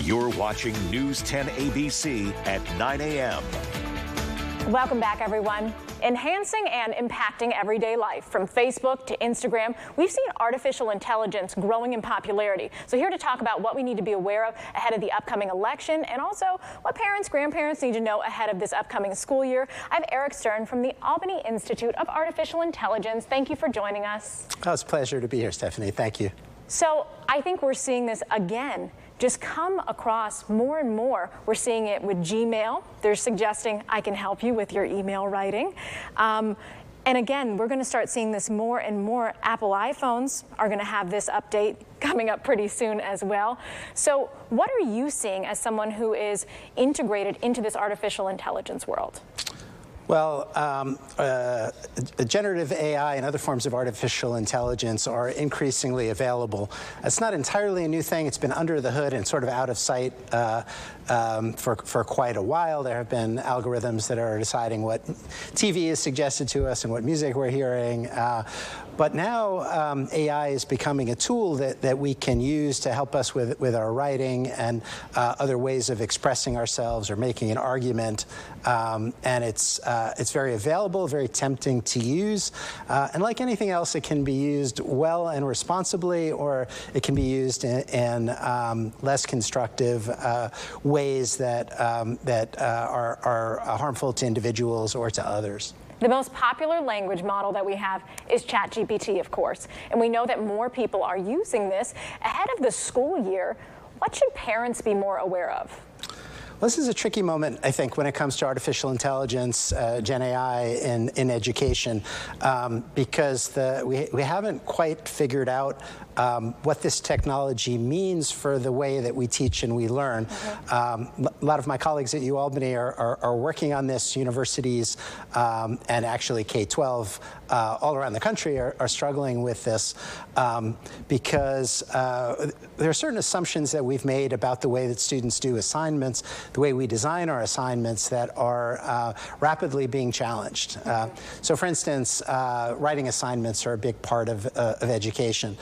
You're watching News 10 ABC at 9 a.m. Welcome back, everyone. Enhancing and impacting everyday life. From Facebook to Instagram, we've seen artificial intelligence growing in popularity. So here to talk about what we need to be aware of ahead of the upcoming election and also what parents, grandparents need to know ahead of this upcoming school year, I have Eric Stern from the Albany Institute of Artificial Intelligence. Thank you for joining us. Oh, it's a pleasure to be here, Stephanie. Thank you. So I think we're seeing this again just come across more and more. We're seeing it with Gmail. They're suggesting I can help you with your email writing. And again, we're going to start seeing this more and more. Apple iPhones are going to have this update coming up pretty soon as well. So what are you seeing as someone who is integrated into this artificial intelligence world? Well, generative AI and other forms of artificial intelligence are increasingly available. It's not entirely a new thing. It's been under the hood and sort of out of sight for quite a while. There have been algorithms that are deciding what TV is suggested to us and what music we're hearing. But now AI is becoming a tool that we can use to help us with our writing and other ways of expressing ourselves or making an argument. And it's very available, very tempting to use. And like anything else, it can be used well and responsibly, or it can be used in less constructive ways that are harmful to individuals or to others. The most popular language model that we have is ChatGPT, of course, and we know that more people are using this. Ahead of the school year, what should parents be more aware of? Well, this is a tricky moment, I think, when it comes to artificial intelligence, Gen AI in education, because we haven't quite figured out what this technology means for the way that we teach and we learn. A lot of my colleagues at UAlbany are working on this. Universities and actually K-12 all around the country are struggling with this because there are certain assumptions that we've made about the way that students do assignments, the way we design our assignments that are rapidly being challenged. So for instance, writing assignments are a big part of education.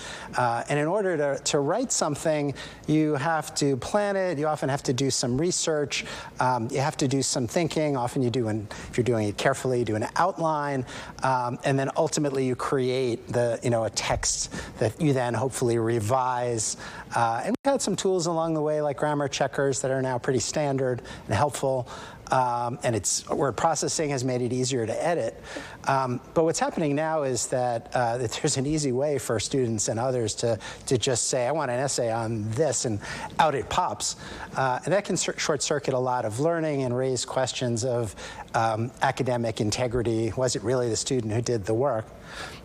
And in order to write something, you have to plan it. You often have to do some research. You have to do some thinking. Often you do, if you're doing it carefully, you do an outline. And then ultimately you create a text that you then hopefully revise. And we've had some tools along the way, like grammar checkers, that are now pretty standard and helpful. And word processing has made it easier to edit. But what's happening now is that there's an easy way for students and others to just say, I want an essay on this, and out it pops. And that can short-circuit a lot of learning and raise questions of academic integrity. Was it really the student who did the work?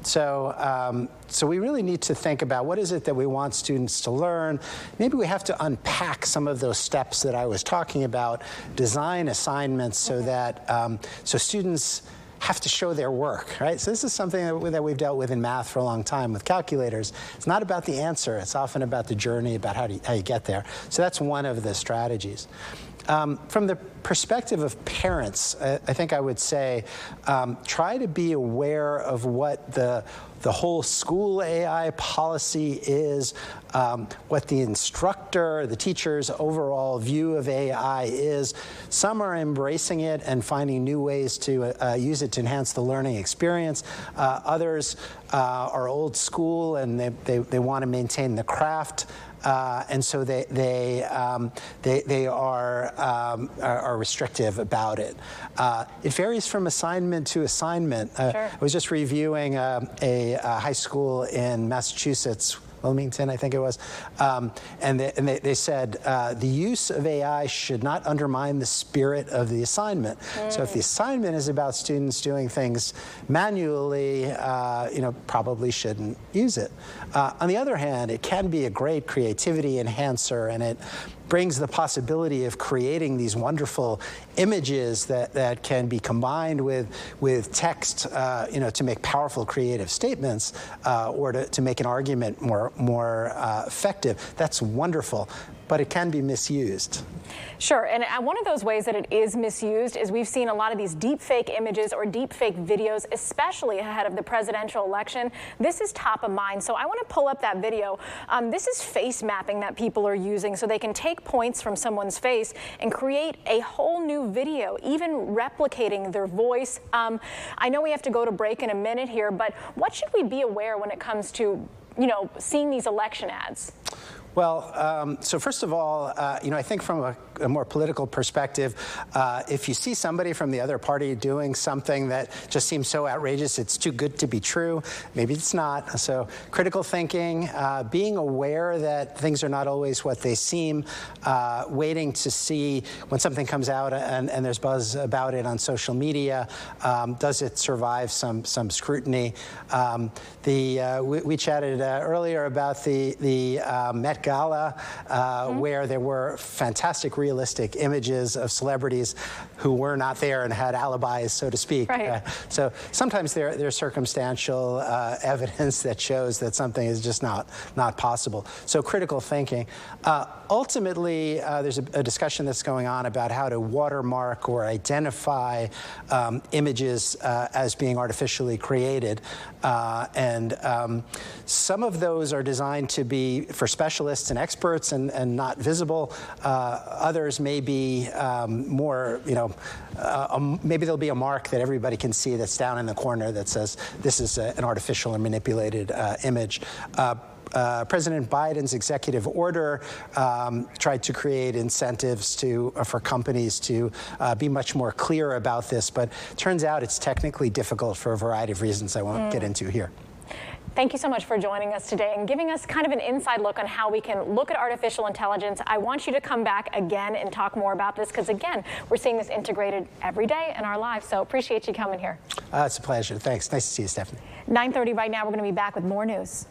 So we really need to think about what is it that we want students to learn. Maybe we have to unpack some of those steps that I was talking about, design assignments so that so students have to show their work, right? So this is something that we've dealt with in math for a long time with calculators. It's not about the answer. It's often about the journey, about how you get there. So that's one of the strategies. From the perspective of parents, I think I would say try to be aware of what the whole school AI policy is, what the instructor, the teacher's overall view of AI is. Some are embracing it and finding new ways to use it to enhance the learning experience. Others are old school and they want to maintain the craft. And so they are restrictive about it. It varies from assignment to assignment. Sure. I was just reviewing a high school in Massachusetts, Wilmington, I think it was, and they said the use of AI should not undermine the spirit of the assignment. So if the assignment is about students doing things manually, probably shouldn't use it. On the other hand, it can be a great creativity enhancer, and it brings the possibility of creating these wonderful images that can be combined with text, to make powerful creative statements or to make an argument more effective. That's wonderful, but it can be misused. Sure, and one of those ways that it is misused is we've seen a lot of these deep fake images or deep fake videos, especially ahead of the presidential election. This is top of mind, so I want to pull up that video. This is face mapping that people are using, so they can take points from someone's face and create a whole new video, even replicating their voice. I know we have to go to break in a minute here, but what should we be aware when it comes to, seeing these election ads? Well, so first of all, I think from a more political perspective, if you see somebody from the other party doing something that just seems so outrageous, it's too good to be true, maybe it's not. So critical thinking, being aware that things are not always what they seem, waiting to see when something comes out and there's buzz about it on social media, does it survive some scrutiny? We chatted earlier about the Met Gala, where there were fantastic realistic images of celebrities who were not there and had alibis, so to speak. Right. So sometimes there's circumstantial evidence that shows that something is just not possible. So critical thinking. Ultimately, there's a discussion that's going on about how to watermark or identify images as being artificially created. And some of those are designed to be for specialists and experts and not visible. Others may be more, maybe there'll be a mark that everybody can see that's down in the corner that says this is an artificial or manipulated image. President Biden's executive order tried to create incentives for companies to be much more clear about this, but turns out it's technically difficult for a variety of reasons I won't get into here. Thank you so much for joining us today and giving us kind of an inside look on how we can look at artificial intelligence. I want you to come back again and talk more about this because, again, we're seeing this integrated every day in our lives. So appreciate you coming here. It's a pleasure. Thanks. Nice to see you, Stephanie. 9:30 right now. We're going to be back with more news.